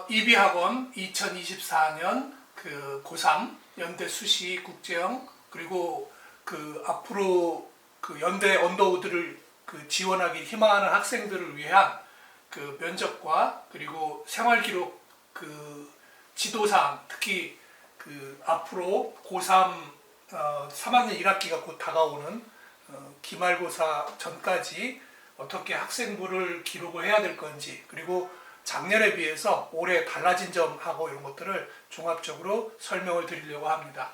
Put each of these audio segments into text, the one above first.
이비학원 2024년 그 고3 연대 수시 국제형 그리고 그 앞으로 그 연대 언더우드를 그 지원하기 희망하는 학생들을 위한 그 면접과 그리고 생활기록 그 지도사항, 특히 그 앞으로 고3 3학년 1학기가 곧 다가오는 기말고사 전까지 어떻게 학생부를 기록을 해야 될 건지, 그리고 작년에 비해서 올해 달라진 점하고 이런 것들을 종합적으로 설명을 드리려고 합니다.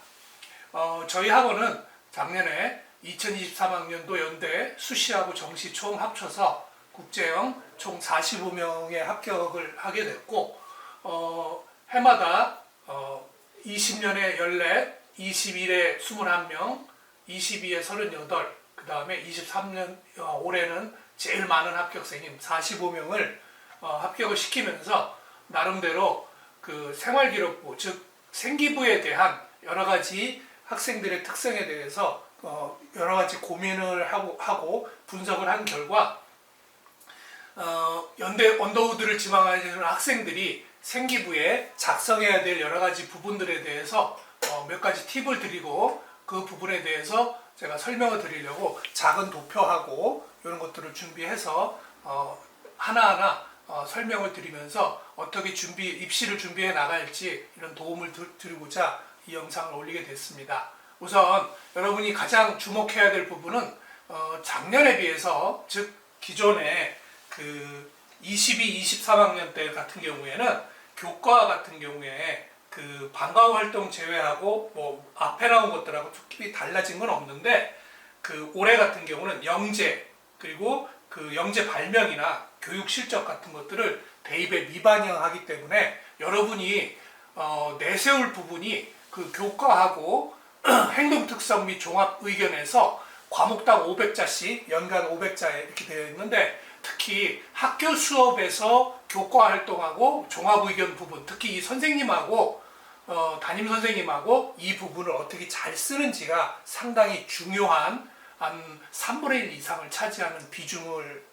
저희 학원은 작년에 2023학년도 연대 수시하고 정시 총 합쳐서 국제형 총 45명의 합격을 하게 됐고, 해마다 20년에 14, 21에 21명, 22에 38, 그 다음에 23년 올해는 제일 많은 합격생인 45명을 합격을 시키면서 나름대로 그 생활기록부, 즉 생기부에 대한 여러 가지 학생들의 특성에 대해서 여러 가지 고민을 하고 분석을 한 결과 연대 언더우드를 지망하는 학생들이 생기부에 작성해야 될 여러 가지 부분들에 대해서 몇 가지 팁을 드리고 그 부분에 대해서 제가 설명을 드리려고 작은 도표하고 이런 것들을 준비해서 하나하나 설명을 드리면서 어떻게 입시를 준비해 나갈지 이런 도움을 드리고자 이 영상을 올리게 됐습니다. 우선 여러분이 가장 주목해야 될 부분은 작년에 비해서, 즉 기존에 그 22, 23학년 때 같은 경우에는 교과 같은 경우에 그 방과후 활동 제외하고 뭐 앞에 나온 것들하고 특히 달라진 건 없는데, 그 올해 같은 경우는 영재 그리고 그 영재 발명이나 교육 실적 같은 것들을 대입에 미반영하기 때문에 여러분이 내세울 부분이 그 교과하고 행동 특성 및 종합 의견에서 과목당 500자씩 연간 500자에 이렇게 되어 있는데, 특히 학교 수업에서 교과 활동하고 종합 의견 부분, 특히 이 선생님하고 담임 선생님하고 이 부분을 어떻게 잘 쓰는지가 상당히 중요한 한 3분의 1 이상을 차지하는 비중을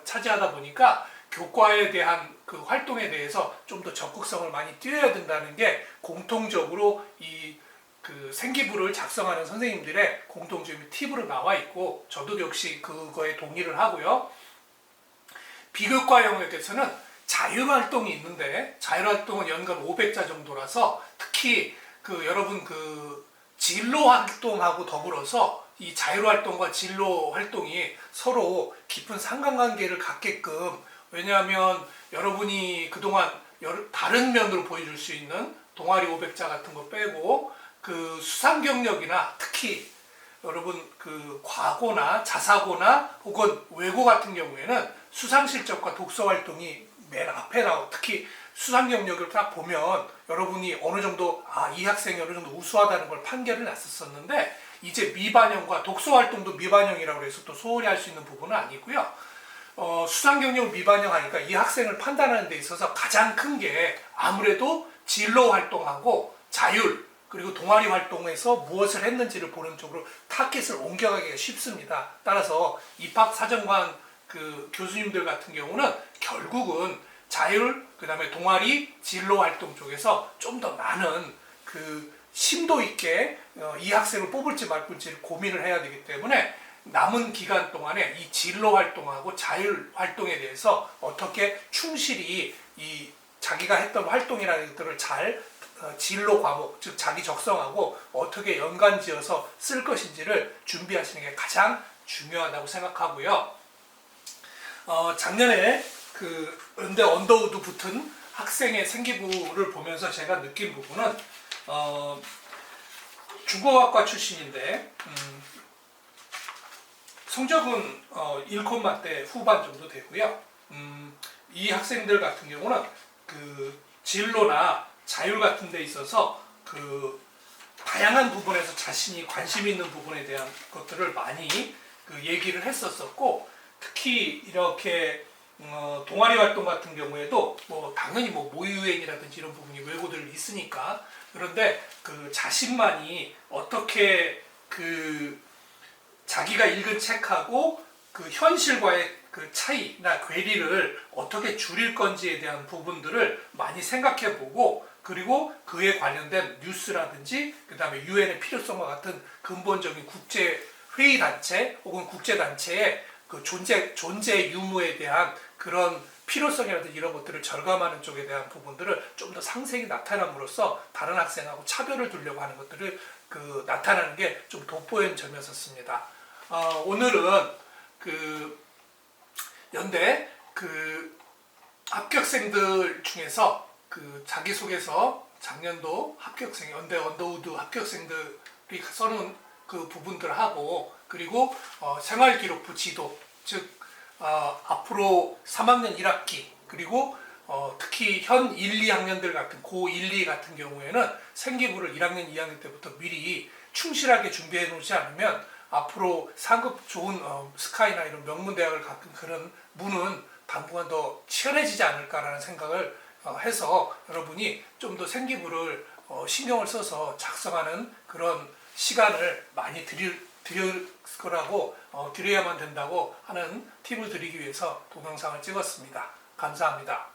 차지하다 보니까 교과에 대한 그 활동에 대해서 좀 더 적극성을 많이 띄워야 된다는 게 공통적으로 이 그 생기부를 작성하는 선생님들의 공통적인 팁으로 나와 있고, 저도 역시 그거에 동의를 하고요. 비교과 영역에서는 자율활동이 있는데, 자율활동은 연간 500자 정도라서 특히 그 여러분 그 진로활동하고 더불어서 이 자율활동과 진로활동이 서로 깊은 상관관계를 갖게끔, 왜냐하면 여러분이 그동안 다른 면으로 보여줄 수 있는 동아리 500자 같은 거 빼고 그 수상 경력이나 특히 여러분 그 과고나 자사고나 혹은 외고 같은 경우에는 수상 실적과 독서 활동이 맨 앞에 나오고, 특히 수상 경력을 딱 보면 여러분이 어느 정도 이 학생이 어느 정도 우수하다는 걸 판결을 났었었는데, 이제 미반영과 독서 활동도 미반영이라고 해서 또 소홀히 할 수 있는 부분은 아니고요. 수상 경력을 미반영하니까 이 학생을 판단하는 데 있어서 가장 큰 게 아무래도 진로 활동하고 자율 그리고 동아리 활동에서 무엇을 했는지를 보는 쪽으로 타겟을 옮겨가기가 쉽습니다. 따라서 입학사정관 그 교수님들 같은 경우는 결국은 자율, 그 다음에 동아리, 진로 활동 쪽에서 좀 더 많은 그 심도 있게 이 학생을 뽑을지 말지를 고민을 해야 되기 때문에 남은 기간 동안에 이 진로 활동하고 자율 활동에 대해서 어떻게 충실히 이 자기가 했던 활동이라는 것들을 잘 진로 과목, 즉 자기 적성하고 어떻게 연관지어서 쓸 것인지를 준비하시는 게 가장 중요하다고 생각하고요. 작년에 그 연대 언더우드 붙은 학생의 생기부를 보면서 제가 느낀 부분은 중국어학과 출신인데 성적은 1콤마대 후반 정도 되고요. 이 학생들 같은 경우는 그 진로나 자율 같은 데 있어서 그 다양한 부분에서 자신이 관심 있는 부분에 대한 것들을 많이 그 얘기를 했었었고, 특히 이렇게 동아리 활동 같은 경우에도 뭐 당연히 뭐 모의유행이라든지 이런 부분이 외고들 있으니까, 그런데 그 자신만이 어떻게 그 자기가 읽은 책하고 그 현실과의 그 차이나 괴리를 어떻게 줄일 건지에 대한 부분들을 많이 생각해 보고, 그리고 그에 관련된 뉴스라든지 그 다음에 유엔의 필요성과 같은 근본적인 국제 회의 단체 혹은 국제 단체의 그 존재 유무에 대한 그런 필요성이라든지 이런 것들을 절감하는 쪽에 대한 부분들을 좀 더 상세히 나타남으로써 다른 학생하고 차별을 두려고 하는 것들을 그 나타나는 게 좀 돋보이는 점이었습니다. 오늘은 그 연대 그 합격생들 중에서 그 자기소개서 작년도 합격생, 연대 언더우드 합격생들이 써놓은 그 부분들하고, 그리고 생활기록부 지도, 즉 앞으로 3학년 1학기, 그리고 특히 현 1, 2학년들 같은 고 1, 2 같은 경우에는 생기부를 1학년, 2학년 때부터 미리 충실하게 준비해 놓지 않으면 앞으로 상급 좋은 스카이나 이런 명문대학을 갖는 그런 문은 당분간 더 치열해지지 않을까라는 생각을 해서 여러분이 좀 더 생기부를 신경을 써서 작성하는 그런 시간을 많이 드릴 거라고 드려야만 된다고 하는 팁을 드리기 위해서 동영상을 찍었습니다. 감사합니다.